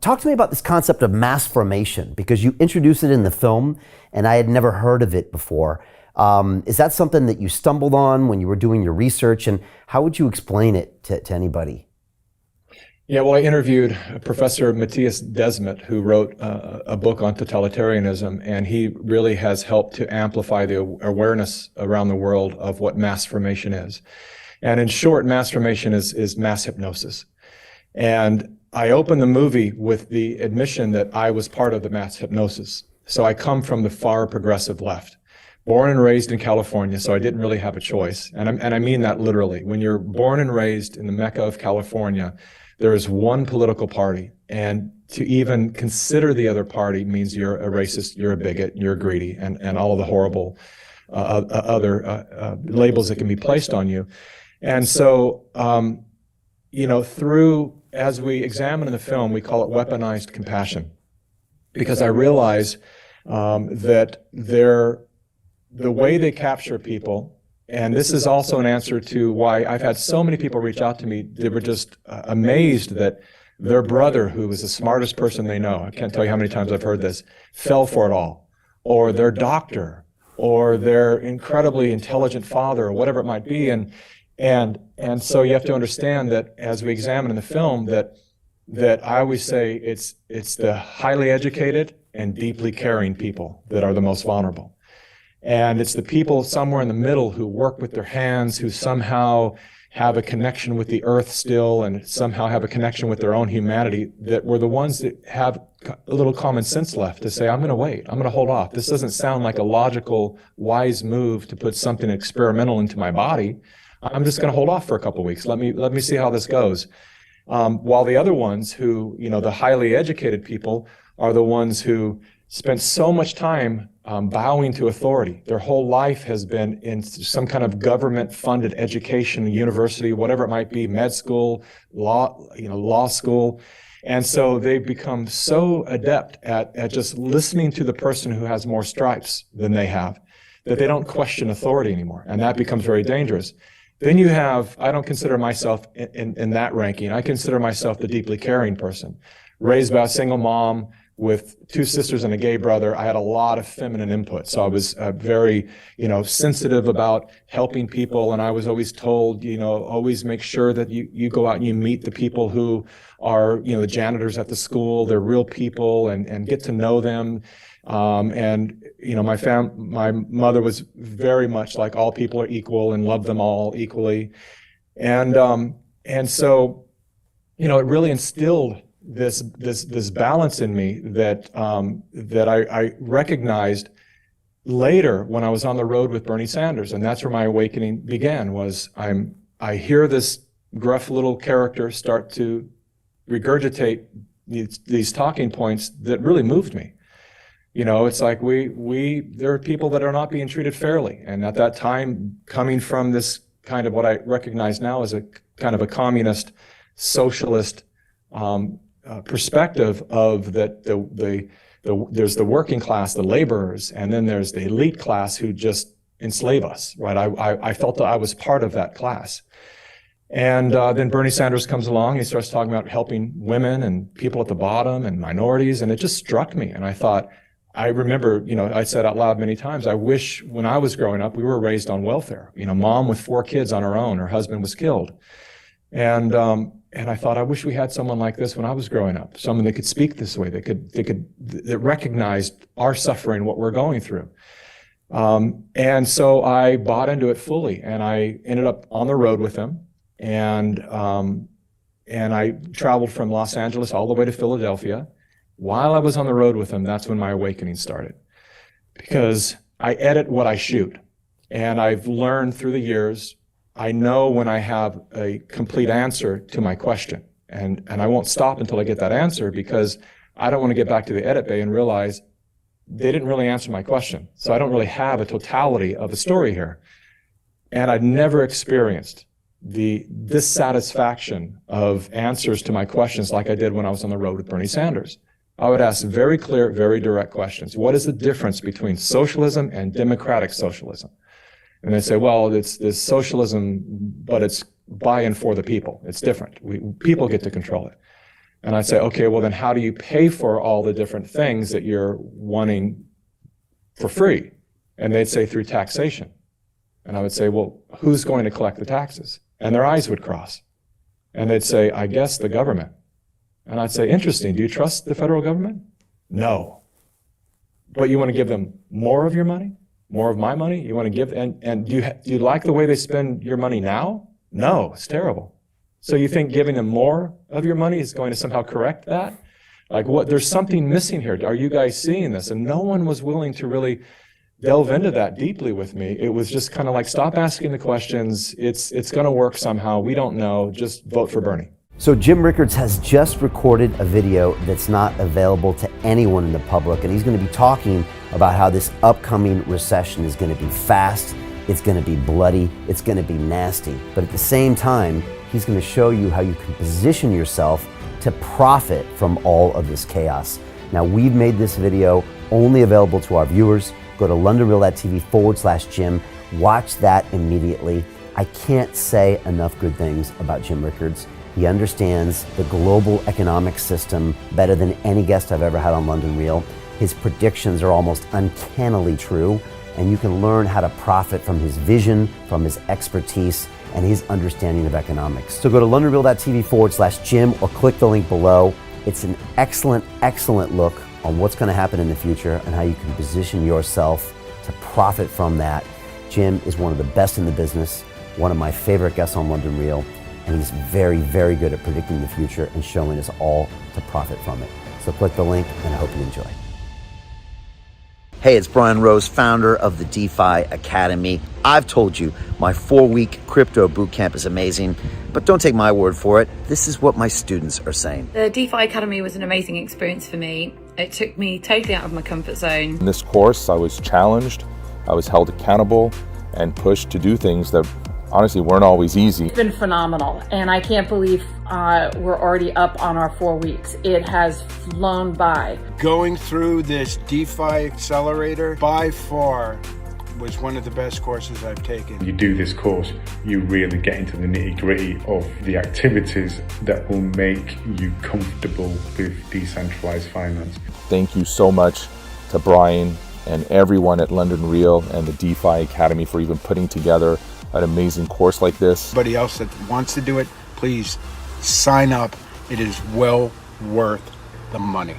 talk to me about this concept of mass formation, because you introduced it in the film and I had never heard of it before. Is that something that you stumbled on when you were doing your research, and how would you explain it to anybody? Yeah, well, I interviewed Professor Matthias Desmet, who wrote a book on totalitarianism, and he really has helped to amplify the awareness around the world of what mass formation is. And in short, mass formation is mass hypnosis. And I opened the movie with the admission that I was part of the mass hypnosis. So I come from the far progressive left, born and raised in California, so I didn't really have a choice. And I mean that literally. When you're born and raised in the Mecca of California, there is one political party, and to even consider the other party means you're a racist, you're a bigot, you're greedy, and all of the horrible other labels that can be placed on you. And so, as we examine in the film, we call it weaponized compassion, because I realize that the way they capture people, and this is also an answer to why I've had so many people reach out to me. They were just amazed that their brother, who was the smartest person they know, I can't tell you how many times I've heard this, fell for it all, or their doctor, or their incredibly intelligent father, or whatever it might be. And so you have to understand that as we examine in the film, that I always say it's the highly educated and deeply caring people that are the most vulnerable. And it's the people somewhere in the middle who work with their hands, who somehow have a connection with the earth still, and somehow have a connection with their own humanity, that were the ones that have a little common sense left to say, I'm going to wait, I'm going to hold off. This doesn't sound like a logical, wise move to put something experimental into my body. I'm just going to hold off for a couple of weeks. Let me see how this goes. While the other ones who, the highly educated people, are the ones who spent so much time bowing to authority. Their whole life has been in some kind of government-funded education, university, whatever it might be, med school, law school. And so they've become so adept at just listening to the person who has more stripes than they have, that they don't question authority anymore. And that becomes very dangerous. Then you have, I don't consider myself in that ranking. I consider myself the deeply caring person. Raised by a single mom with two sisters and a gay brother, I had a lot of feminine input. So I was very, sensitive about helping people. And I was always told, always make sure that you go out and you meet the people who are, the janitors at the school. They're real people, and get to know them. My mother was very much like all people are equal and loved them all equally. And so, it really instilled this balance in me that I recognized later when I was on the road with Bernie Sanders. And that's where my awakening began, was I hear this gruff little character start to regurgitate these talking points that really moved me. It's like there are people that are not being treated fairly. And at that time, coming from this kind of what I recognize now as a kind of a communist, socialist perspective of that there's the working class, the laborers, and then there's the elite class who just enslave us, right? I felt that I was part of that class. And then Bernie Sanders comes along, he starts talking about helping women and people at the bottom and minorities, and it just struck me. And I remember, I said out loud many times, I wish when I was growing up, we were raised on welfare. Mom with 4 kids on her own, her husband was killed. And I thought, I wish we had someone like this when I was growing up, someone that could speak this way, that recognized our suffering, what we're going through. And so I bought into it fully, and I ended up on the road with him. And I traveled from Los Angeles all the way to Philadelphia. While I was on the road with him, that's when my awakening started. Because I edit what I shoot. And I've learned through the years, I know when I have a complete answer to my question. And I won't stop until I get that answer, because I don't want to get back to the edit bay and realize they didn't really answer my question. So I don't really have a totality of the story here. And I've never experienced the dissatisfaction of answers to my questions like I did when I was on the road with Bernie Sanders. I would ask very clear, very direct questions. What is the difference between socialism and democratic socialism? And they say, well, it's this socialism, but it's by and for the people. It's different. People get to control it. And I'd say, okay, well then how do you pay for all the different things that you're wanting for free? And they'd say through taxation. And I would say, well, who's going to collect the taxes? And their eyes would cross. And they'd say, I guess the government. And I'd say, interesting, do you trust the federal government? No. But you want to give them more of your money? More of my money? You want to give, and do you like the way they spend your money now? No, it's terrible. So you think giving them more of your money is going to somehow correct that? Like what, there's something missing here. Are you guys seeing this? And no one was willing to really delve into that deeply with me. It was just kind of like, stop asking the questions. It's going to work somehow. We don't know. Just vote for Bernie. So Jim Rickards has just recorded a video that's not available to anyone in the public, and he's going to be talking about how this upcoming recession is going to be fast, it's going to be bloody, it's going to be nasty. But at the same time, he's going to show you how you can position yourself to profit from all of this chaos. Now, we've made this video only available to our viewers. Go to londonreal.tv/Jim. Watch that immediately. I can't say enough good things about Jim Rickards. He understands the global economic system better than any guest I've ever had on London Real. His predictions are almost uncannily true, and you can learn how to profit from his vision, from his expertise, and his understanding of economics. So go to londonreal.tv/Jim or click the link below. It's an excellent, excellent look on what's going to happen in the future and how you can position yourself to profit from that. Jim is one of the best in the business, one of my favorite guests on London Real, and he's very, very good at predicting the future and showing us all to profit from it. So click the link, and I hope you enjoy. Hey, it's Brian Rose, founder of the DeFi Academy. I've told you my 4-week crypto bootcamp is amazing, but don't take my word for it. This is what my students are saying. The DeFi Academy was an amazing experience for me. It took me totally out of my comfort zone. In this course, I was challenged, I was held accountable, and pushed to do things that honestly weren't always easy. It's been phenomenal, and I can't believe we're already up on our 4 weeks. It has flown by. Going through this DeFi accelerator by far was one of the best courses I've taken. You do this course, you really get into the nitty-gritty of the activities that will make you comfortable with decentralized finance. Thank you so much to Brian and everyone at London Real and the DeFi Academy for even putting together an amazing course like this. Anybody else that wants to do it, please sign up. It is well worth the money.